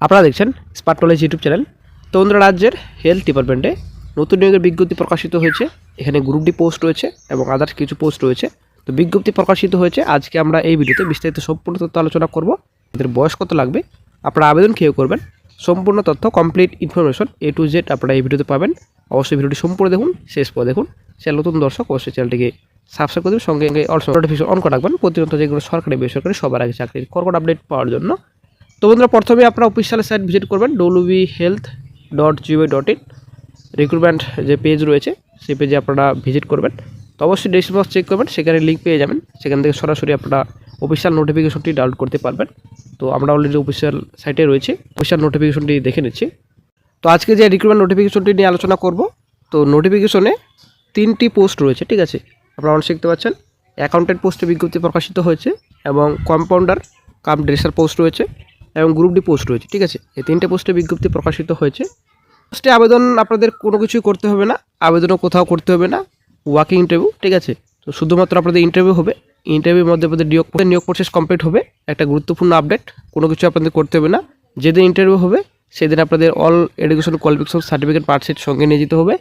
আপনারা দেখছেন smart knowledge YouTube channel. তন্দ্র রাজ্যের হেলথ ডিপার্টমেন্টে নতুন নিয়োগের বিজ্ঞপ্তি প্রকাশিত হয়েছে। এখানে গ্রুপ ডি পোস্ট রয়েছে এবং আদার্স কিছু পোস্ট রয়েছে। তো বিজ্ঞপ্তি প্রকাশিত হয়েছে। আজকে আমরা এই ভিডিওতে বিস্তারিত সম্পূর্ণ তথ্য আলোচনা করব। আপনাদের বয়স কত লাগবে, আপনারা আবেদন কীভাবে করবেন, সম্পূর্ণ তথ্য complete information A to Z আপনারা এই ভিডিওতে পাবেন। অবশ্যই ভিডিওটি সম্পূর্ণ দেখুন, শেষ পর দেখুন। চ্যানেল নতুন দর্শক অবশ্যই চ্যানেলটিকে সাবস্ক্রাইব করে দেবেন, সঙ্গে অলসো নোটিফিকেশন অন করে রাখবেন প্রতিনিয়ত যেগুলো সরকারি বেসরকারি সবার আগে চাকরির কর্কট আপডেট পাওয়ার জন্য। তো বন্ধুরা, প্রথমে আপনারা অফিসিয়াল সাইট ভিজিট করবেন wbhealth.gov.in। রিক্রুটমেন্ট যে পেজ রয়েছে সেই পেজে আপনারা ভিজিট করবেন। তো অবশ্যই ডেসক্রিপশন বক্স চেক করবেন, সেখানে লিঙ্ক পেয়ে যাবেন। সেখান থেকে সরাসরি আপনারা অফিসিয়াল নোটিফিকেশনটি ডাউনলোড করতে পারবেন। তো আমরা অলরেডি অফিসিয়াল সাইটে রয়েছে, অফিসিয়াল নোটিফিকেশনটি দেখে নিচ্ছি। তো আজকে যে রিক্রুটমেন্ট নোটিফিকেশনটি নিয়ে আলোচনা করব, তো নোটিফিকেশনে 3টি পোস্ট রয়েছে, ঠিক আছে। আপনারা অনেক শিখতে পাচ্ছেন। অ্যাকাউন্টেন্ট পোস্টে বিজ্ঞপ্তি প্রকাশিত হয়েছে এবং কম্পাউন্ডার কাম ড্রেসার পোস্ট রয়েছে এবং গ্রুপ ডি পোস্ট রয়েছে, ঠিক আছে। এই 3টে পোস্টে বিজ্ঞপ্তি প্রকাশিত হয়েছে। পোস্টে আবেদন আপনাদের কোনো কিছুই করতে হবে না, আবেদনও কোথাও করতে হবে না। ওয়াকিং ইন্টারভিউ, ঠিক আছে। তো শুধুমাত্র আপনাদের ইন্টারভিউ হবে। ইন্টারভিউর মধ্যে আপনাদের নিয়োগ প্রসেস কমপ্লিট হবে। একটা গুরুত্বপূর্ণ আপডেট, কোনো কিছু আপনাদের করতে হবে না। যেদিন ইন্টারভিউ হবে সেদিন আপনাদের all education qualification certificate marksheet সঙ্গে নিয়ে যেতে হবে।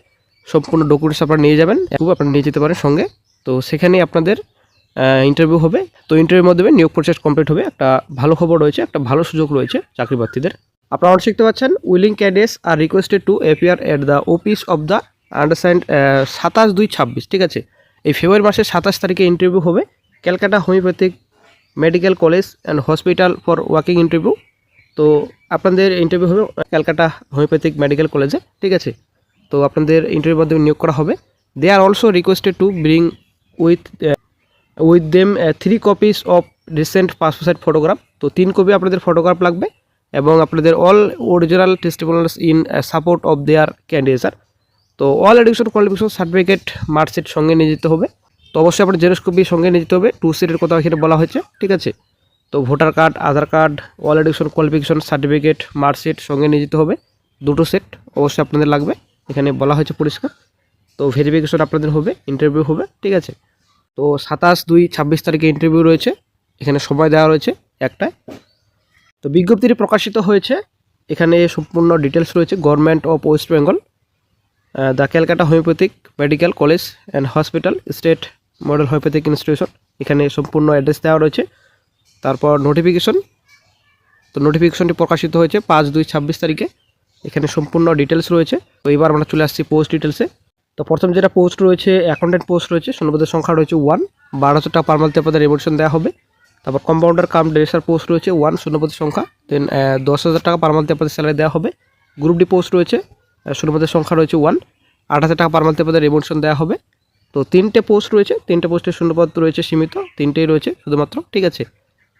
সম্পূর্ণ ডকুমেন্টস আপনারা নিয়ে যাবেন, আপনারা নিয়ে যেতে পারেন সঙ্গে। তো সেখানে আপনাদের ইন্টারভিউ হবে। তো ইন্টারভিউর মাধ্যমে নিয়োগ প্রসেস কমপ্লিট হবে। একটা ভালো খবর রয়েছে, একটা ভালো সুযোগ রয়েছে চাকরি প্রার্থীদের। আপনারা অনেক শিখতে পাচ্ছেন। Willing candidates are requested to appear at the office of the undersigned 27/2/26, ঠিক আছে। এই ফেব্রুয়ারি মাসের 27 তারিখে ইন্টারভিউ হবে Calcutta homeopathic medical college and hospital for walking interview. তো আপনাদের ইন্টারভিউ হবে ক্যালকাটা হোমিওপ্যাথিক মেডিকেল কলেজে, ঠিক আছে। তো আপনাদের ইন্টারভিউর মাধ্যমে নিয়োগ করা হবে। They are also requested to bring with them 3 copies of recent passport size photograph. তো 3 কপি আপনাদের ফটোগ্রাফ লাগবে এবং আপনাদের all original testimonials in support of their candidates. তো all education qualification certificate marksheet সঙ্গে নিয়ে যেতে হবে। তো অবশ্যই আপনার জেরক্স কপি সঙ্গে নিয়ে যেতে হবে। 2 সেটের কথা এখানে বলা হয়েছে, ঠিক আছে। তো voter card, Aadhaar card, all education qualification certificate marksheet সঙ্গে নিয়ে যেতে হবে। 2টো সেট অবশ্যই আপনাদের লাগবে, এখানে বলা হয়েছে পরিষ্কার। তো ভেরিফিকেশন আপনাদের হবে, ইন্টারভিউ হবে, ঠিক আছে। তো 27/2/26 তারিখে ইন্টারভিউ রয়েছে। এখানে সময় দেওয়া রয়েছে একটায়। তো বিজ্ঞপ্তিটি প্রকাশিত হয়েছে, এখানে সম্পূর্ণ ডিটেলস রয়েছে। Government of West Bengal, the Calcutta homeopathic medical college and hospital, state model homeopathic institution, এখানে সম্পূর্ণ অ্যাড্রেস দেওয়া রয়েছে। তারপর নোটিফিকেশন, তো নোটিফিকেশনটি প্রকাশিত হয়েছে 5/2/26 তারিখে। এখানে সম্পূর্ণ ডিটেলস রয়েছে। তো এবার আমরা চলে আসছি পোস্ট ডিটেলসে। তো প্রথম যেটা পোস্ট রয়েছে অ্যাকাউন্টেন্ট পোস্ট রয়েছে, শূন্যপদের সংখ্যা রয়েছে 1, 12,000 টাকা পার মান্থে আপনাদের রেমুনেশন দেওয়া হবে। তারপর কম্পাউন্ডার কাম ড্রেসার পোস্ট রয়েছে 1, শূন্যপদের সংখ্যা, দেন 10,000 টাকা পার মান্থে আপনাদের স্যালারি দেওয়া হবে। গ্রুপ ডি পোস্ট রয়েছে, শূন্যপদের সংখ্যা রয়েছে 1, 8,000 টাকা পার মান্থে আপনাদের রেমুনেশন দেওয়া হবে। তো 3টে পোস্ট রয়েছে, 3টে পোস্টের শূন্যপদ রয়েছে সীমিত, 3টেই রয়েছে শুধুমাত্র, ঠিক আছে।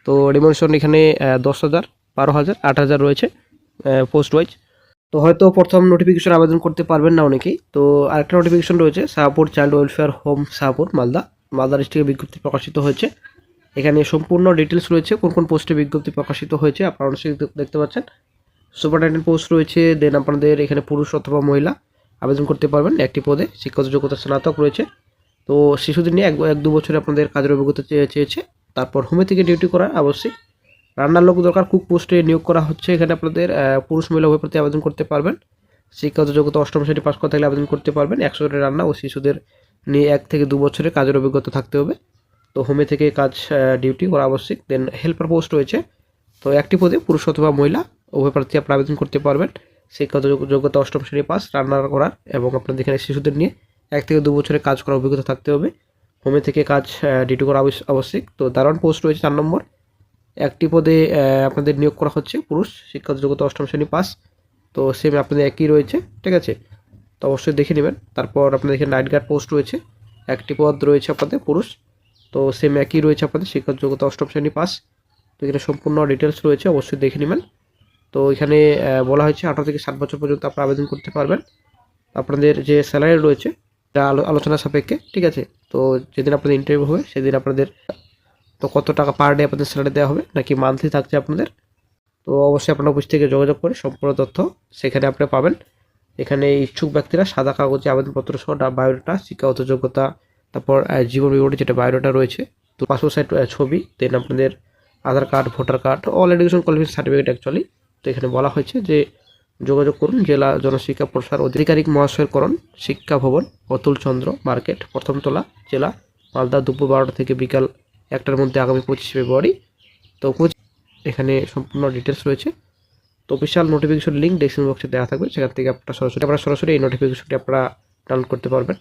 তো রেমুনেশন এখানে 10,000, 12,000, 8,000 রয়েছে পোস্ট ওয়াইজ। তো হয়তো প্রথম নোটিফিকেশন আবেদন করতে পারবেন না অনেকেই। তো আরেকটা নোটিফিকেশন রয়েছে Shahpur child welfare home, Shahpur, Malda ডিস্ট্রিক্টে বিজ্ঞপ্তি প্রকাশিত হয়েছে। এখানে সম্পূর্ণ ডিটেলস রয়েছে, কোন কোন পোস্টে বিজ্ঞপ্তি প্রকাশিত হয়েছে আপনারা অবশ্যই দেখতে পাচ্ছেন। সুপারিনটেন্ডেন্ট পোস্ট রয়েছে, দেন আপনাদের এখানে পুরুষ অথবা মহিলা আবেদন করতে পারবেন একটি পদে। শিক্ষাগত যোগ্যতা স্নাতক রয়েছে। তো শিশুদের নিয়ে 1-2 বছরে আপনাদের কাজের অভিজ্ঞতা চেয়েছে। তারপর হোমে থেকে ডিউটি করা আবশ্যিক। রান্নার লোক দরকার, কুক পোস্টে নিয়োগ করা হচ্ছে। এখানে আপনাদের পুরুষ মহিলা উভয় প্রার্থী আবেদন করতে পারবেন। শিক্ষাগত যোগ্যতা 8ম শ্রেণী পাস করা থাকলে আবেদন করতে পারবেন। 100 জনের রান্না ও শিশুদের নিয়ে 1 থেকে 2 বছরের কাজের অভিজ্ঞতা থাকতে হবে। তো হোমে থেকে কাজ ডিউটি করা আবশ্যিক। দেন হেল্পার পোস্ট রয়েছে। তো একটি পদে পুরুষ অথবা মহিলা উভয় প্রার্থী আপনারা আবেদন করতে পারবেন। শিক্ষাগত যোগ্যতা 8ম শ্রেণী পাস, রান্না করার, এবং আপনাদের এখানে শিশুদের নিয়ে 1 থেকে 2 বছরের কাজ করার অভিজ্ঞতা থাকতে হবে। হোমে থেকে কাজ ডিউটি করা আবশ্যিক। তো দারোয়ান পোস্ট রয়েছে 4 নম্বর। একটি পদে আপনাদের নিয়োগ করা হচ্ছে পুরুষ, শিক্ষাগত যোগ্যতা 8ম শ্রেণী পাস। তো সেম আপনাদের একই রয়েছে, ঠিক আছে। তো অবশ্যই দেখে নেবেন। তারপর আপনাদের এখানে নাইট গার্ড পোস্ট রয়েছে, একটি পদ রয়েছে আপনাদের পুরুষ। তো সেম একই রয়েছে আপনাদের শিক্ষাগত যোগ্যতা 8ম শ্রেণী পাস। তো এখানে সম্পূর্ণ ডিটেলস রয়েছে, অবশ্যই দেখে নেবেন। তো এখানে বলা হয়েছে 18 থেকে 60 বছর পর্যন্ত আপনারা আবেদন করতে পারবেন। আপনাদের যে স্যালারি রয়েছে তা আলোচনা সাপেক্ষে, ঠিক আছে। তো যেদিন আপনাদের ইন্টারভিউ হবে সেদিন আপনাদের তো কত টাকা পার ডে আপনাদের স্যালারি দেওয়া হবে নাকি মান্থলি থাকছে আপনাদের। তো অবশ্যই আপনার অফিস থেকে যোগাযোগ করে সম্পূর্ণ তথ্য সেখানে আপনি পাবেন। এখানে ইচ্ছুক ব্যক্তিরা সাদা কাগজে আবেদনপত্র সহ বায়োডাটা, শিক্ষাগত যোগ্যতা, তারপর জীবন বিবরণী যেটা বায়োডাটা রয়েছে, তো পাসপোর্ট সাইজ ছবি, দেন আপনাদের Aadhaar card, voter card, all education qualification certificate actually তো এখানে বলা হয়েছে যে যোগাযোগ করুন জেলা জনশিক্ষা প্রসার আধিকারিক মহাশয়ের করণ শিক্ষা ভবন অতুল চন্দ্র মার্কেট প্রথমতলা জেলা মালদা দুপুর 12টা থেকে বিকাল 1টার মধ্যে আগামী 25 ফেব্রুয়ারি। তো এখানে সম্পূর্ণ ডিটেলস রয়েছে। তো অফিসিয়াল নোটিফিকেশন লিঙ্ক ডেসক্রিপশন বক্সে দেওয়া থাকবে, সেখান থেকে আপনারা সরাসরি এই নোটিফিকেশনটি আপনারা ডাউনলোড করতে পারবেন।